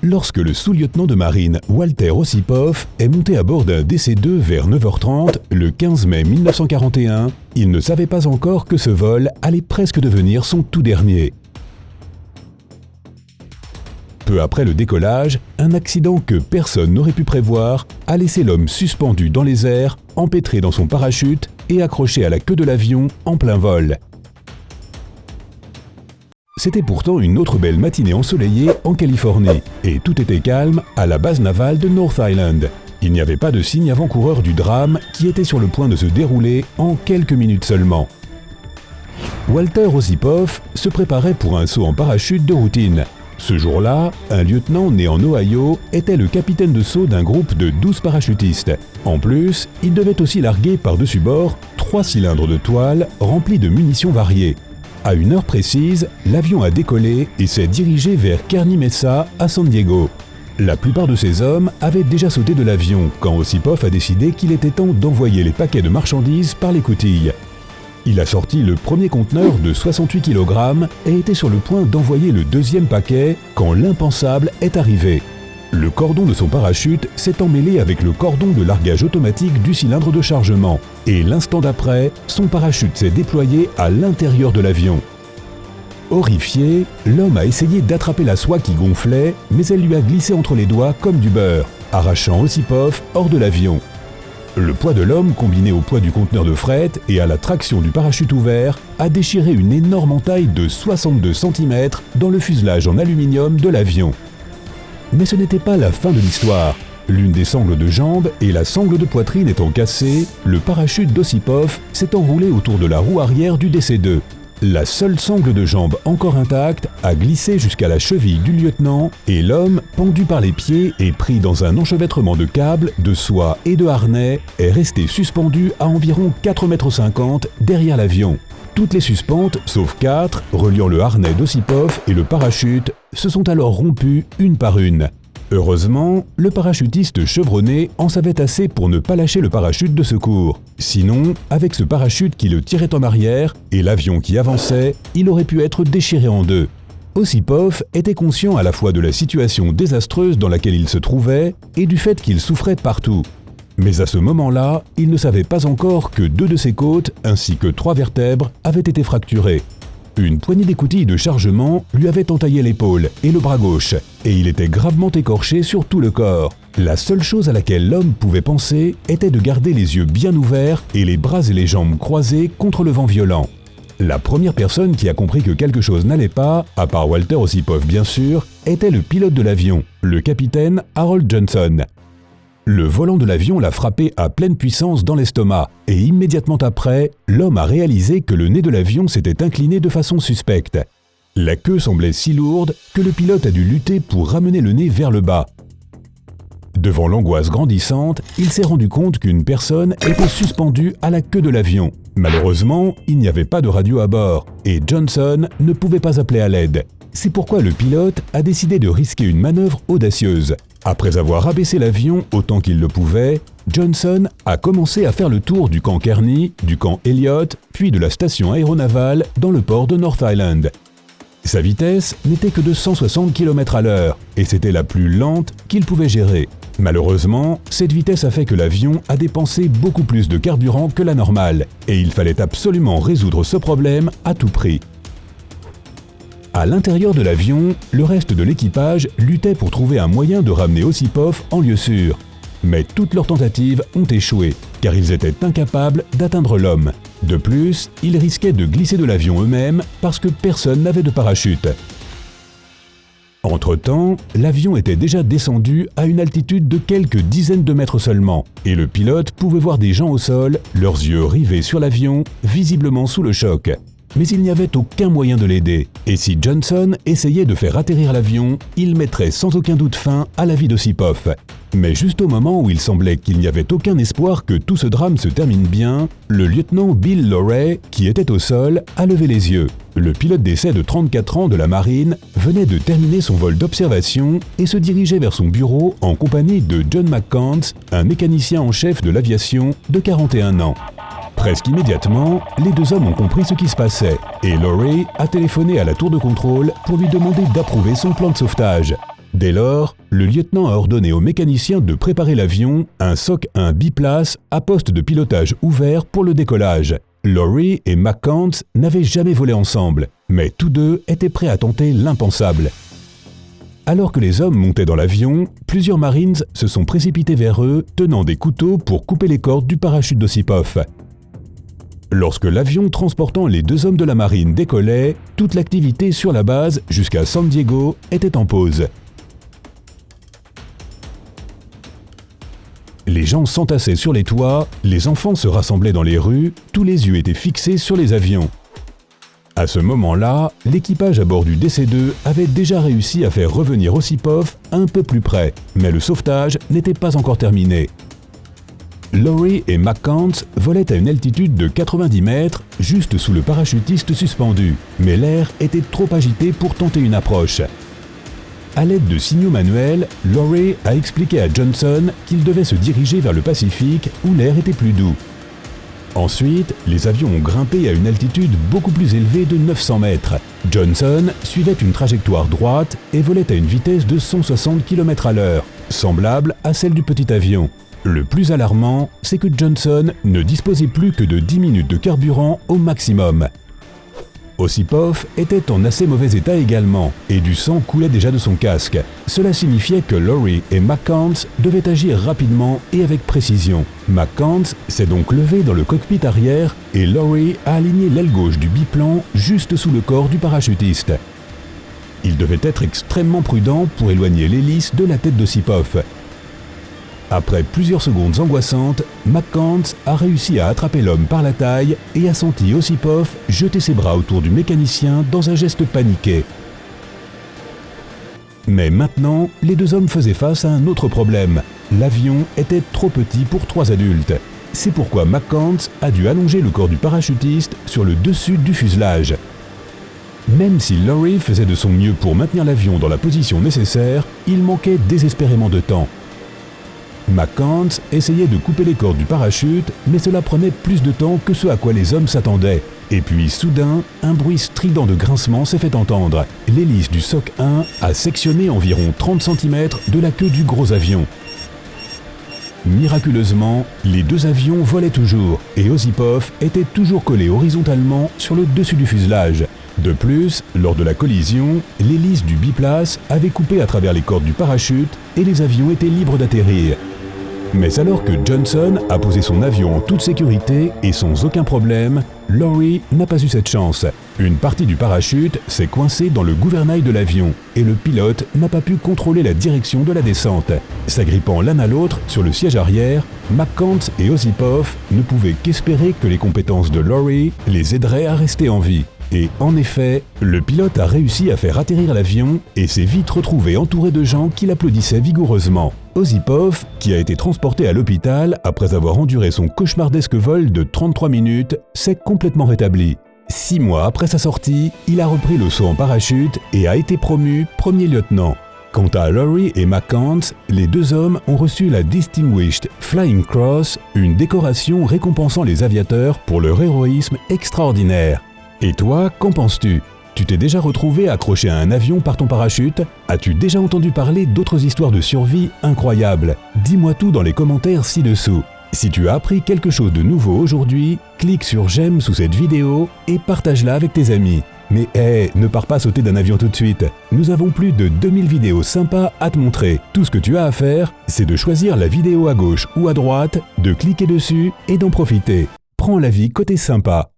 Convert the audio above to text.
lorsque le sous-lieutenant de marine Walter Ossipoff est monté à bord d'un DC-2 vers 9h30 le 15 mai 1941, il ne savait pas encore que ce vol allait presque devenir son tout dernier. Peu après le décollage, un accident que personne n'aurait pu prévoir a laissé l'homme suspendu dans les airs, empêtré dans son parachute et accroché à la queue de l'avion en plein vol. C'était pourtant une autre belle matinée ensoleillée en Californie, et tout était calme à la base navale de North Island. Il n'y avait pas de signe avant-coureur du drame qui était sur le point de se dérouler en quelques minutes seulement. Walter Ossipoff se préparait pour un saut en parachute de routine. Ce jour-là, un lieutenant né en Ohio était le capitaine de saut d'un groupe de 12 parachutistes. En plus, il devait aussi larguer par-dessus bord 3 cylindres de toile remplis de munitions variées. À une heure précise, l'avion a décollé et s'est dirigé vers Kearny Mesa à San Diego. La plupart de ces hommes avaient déjà sauté de l'avion quand Ossipoff a décidé qu'il était temps d'envoyer les paquets de marchandises par l'écoutille. Il a sorti le premier conteneur de 68 kg et était sur le point d'envoyer le deuxième paquet quand l'impensable est arrivé. Le cordon de son parachute s'est emmêlé avec le cordon de largage automatique du cylindre de chargement et l'instant d'après, son parachute s'est déployé à l'intérieur de l'avion. Horrifié, l'homme a essayé d'attraper la soie qui gonflait, mais elle lui a glissé entre les doigts comme du beurre, arrachant Ossipoff hors de l'avion. Le poids de l'homme, combiné au poids du conteneur de fret et à la traction du parachute ouvert, a déchiré une énorme entaille de 62 cm dans le fuselage en aluminium de l'avion. Mais ce n'était pas la fin de l'histoire. L'une des sangles de jambe et la sangle de poitrine étant cassées, le parachute d'Ossipoff s'est enroulé autour de la roue arrière du DC-2. La seule sangle de jambe encore intacte a glissé jusqu'à la cheville du lieutenant et l'homme, pendu par les pieds et pris dans un enchevêtrement de câbles, de soie et de harnais, est resté suspendu à environ 4,50 m derrière l'avion. Toutes les suspentes, sauf 4, reliant le harnais d'Ossipoff et le parachute, se sont alors rompues une par une. Heureusement, le parachutiste chevronné en savait assez pour ne pas lâcher le parachute de secours. Sinon, avec ce parachute qui le tirait en arrière et l'avion qui avançait, il aurait pu être déchiré en deux. Ossipoff était conscient à la fois de la situation désastreuse dans laquelle il se trouvait et du fait qu'il souffrait partout. Mais à ce moment-là, il ne savait pas encore que 2 de ses côtes ainsi que 3 vertèbres avaient été fracturées. Une poignée d'écoutilles de chargement lui avait entaillé l'épaule et le bras gauche, et il était gravement écorché sur tout le corps. La seule chose à laquelle l'homme pouvait penser était de garder les yeux bien ouverts et les bras et les jambes croisés contre le vent violent. La première personne qui a compris que quelque chose n'allait pas, à part Walter Ossipoff bien sûr, était le pilote de l'avion, le capitaine Harold Johnson. Le volant de l'avion l'a frappé à pleine puissance dans l'estomac et immédiatement après, l'homme a réalisé que le nez de l'avion s'était incliné de façon suspecte. La queue semblait si lourde que le pilote a dû lutter pour ramener le nez vers le bas. Devant l'angoisse grandissante, il s'est rendu compte qu'une personne était suspendue à la queue de l'avion. Malheureusement, il n'y avait pas de radio à bord et Johnson ne pouvait pas appeler à l'aide. C'est pourquoi le pilote a décidé de risquer une manœuvre audacieuse. Après avoir abaissé l'avion autant qu'il le pouvait, Johnson a commencé à faire le tour du camp Kearny, du camp Elliott, puis de la station aéronavale dans le port de North Island. Sa vitesse n'était que de 160 km/h et c'était la plus lente qu'il pouvait gérer. Malheureusement, cette vitesse a fait que l'avion a dépensé beaucoup plus de carburant que la normale et il fallait absolument résoudre ce problème à tout prix. À l'intérieur de l'avion, le reste de l'équipage luttait pour trouver un moyen de ramener Ossipoff en lieu sûr. Mais toutes leurs tentatives ont échoué, car ils étaient incapables d'atteindre l'homme. De plus, ils risquaient de glisser de l'avion eux-mêmes parce que personne n'avait de parachute. Entre-temps, l'avion était déjà descendu à une altitude de quelques dizaines de mètres seulement, et le pilote pouvait voir des gens au sol, leurs yeux rivés sur l'avion, visiblement sous le choc. Mais il n'y avait aucun moyen de l'aider, et si Johnson essayait de faire atterrir l'avion, il mettrait sans aucun doute fin à la vie d'Ossipoff. Mais juste au moment où il semblait qu'il n'y avait aucun espoir que tout ce drame se termine bien, le lieutenant Bill Lorey, qui était au sol, a levé les yeux. Le pilote d'essai de 34 ans de la marine venait de terminer son vol d'observation et se dirigeait vers son bureau en compagnie de John McCants, un mécanicien en chef de l'aviation de 41 ans. Presque immédiatement, les 2 hommes ont compris ce qui se passait, et Lorey a téléphoné à la tour de contrôle pour lui demander d'approuver son plan de sauvetage. Dès lors, le lieutenant a ordonné aux mécaniciens de préparer l'avion, un Soc 1 biplace à poste de pilotage ouvert pour le décollage. Laurie et McCants n'avaient jamais volé ensemble, mais tous deux étaient prêts à tenter l'impensable. Alors que les hommes montaient dans l'avion, plusieurs Marines se sont précipités vers eux, tenant des couteaux pour couper les cordes du parachute d'Osipov. Lorsque l'avion transportant les deux hommes de la marine décollait, toute l'activité sur la base jusqu'à San Diego était en pause. Les gens s'entassaient sur les toits, les enfants se rassemblaient dans les rues, tous les yeux étaient fixés sur les avions. À ce moment-là, l'équipage à bord du DC-2 avait déjà réussi à faire revenir Osipov un peu plus près, mais le sauvetage n'était pas encore terminé. Laurie et McCants volaient à une altitude de 90 mètres, juste sous le parachutiste suspendu, mais l'air était trop agité pour tenter une approche. À l'aide de signaux manuels, Laurie a expliqué à Johnson qu'il devait se diriger vers le Pacifique où l'air était plus doux. Ensuite, les avions ont grimpé à une altitude beaucoup plus élevée de 900 mètres. Johnson suivait une trajectoire droite et volait à une vitesse de 160 km/h, semblable à celle du petit avion. Le plus alarmant, c'est que Johnson ne disposait plus que de 10 minutes de carburant au maximum. Osipov était en assez mauvais état également, et du sang coulait déjà de son casque. Cela signifiait que Laurie et McCants devaient agir rapidement et avec précision. McCants s'est donc levé dans le cockpit arrière et Laurie a aligné l'aile gauche du biplan juste sous le corps du parachutiste. Il devait être extrêmement prudent pour éloigner l'hélice de la tête d'Osipov. Après plusieurs secondes angoissantes, McCants a réussi à attraper l'homme par la taille et a senti Osipov jeter ses bras autour du mécanicien dans un geste paniqué. Mais maintenant, les deux hommes faisaient face à un autre problème. L'avion était trop petit pour 3 adultes. C'est pourquoi McCants a dû allonger le corps du parachutiste sur le dessus du fuselage. Même si Laurie faisait de son mieux pour maintenir l'avion dans la position nécessaire, il manquait désespérément de temps. McCants essayait de couper les cordes du parachute, mais cela prenait plus de temps que ce à quoi les hommes s'attendaient. Et puis soudain, un bruit strident de grincement s'est fait entendre. L'hélice du Soc 1 a sectionné environ 30 cm de la queue du gros avion. Miraculeusement, les deux avions volaient toujours et Osipov était toujours collé horizontalement sur le dessus du fuselage. De plus, lors de la collision, l'hélice du biplace avait coupé à travers les cordes du parachute et les avions étaient libres d'atterrir. Mais alors que Johnson a posé son avion en toute sécurité et sans aucun problème, Laurie n'a pas eu cette chance. Une partie du parachute s'est coincée dans le gouvernail de l'avion et le pilote n'a pas pu contrôler la direction de la descente. S'agrippant l'un à l'autre sur le siège arrière, McCants et Osipov ne pouvaient qu'espérer que les compétences de Laurie les aideraient à rester en vie. Et en effet, le pilote a réussi à faire atterrir l'avion et s'est vite retrouvé entouré de gens qui l'applaudissaient vigoureusement. Osipov, qui a été transporté à l'hôpital après avoir enduré son cauchemardesque vol de 33 minutes, s'est complètement rétabli. 6 mois après sa sortie, il a repris le saut en parachute et a été promu premier lieutenant. Quant à Laurie et McCants, les deux hommes ont reçu la Distinguished Flying Cross, une décoration récompensant les aviateurs pour leur héroïsme extraordinaire. Et toi, qu'en penses-tu ? Tu t'es déjà retrouvé accroché à un avion par ton parachute ? As-tu déjà entendu parler d'autres histoires de survie incroyables ? Dis-moi tout dans les commentaires ci-dessous. Si tu as appris quelque chose de nouveau aujourd'hui, clique sur j'aime sous cette vidéo et partage-la avec tes amis. Mais ne pars pas sauter d'un avion tout de suite. Nous avons plus de 2000 vidéos sympas à te montrer. Tout ce que tu as à faire, c'est de choisir la vidéo à gauche ou à droite, de cliquer dessus et d'en profiter. Prends la vie côté sympa.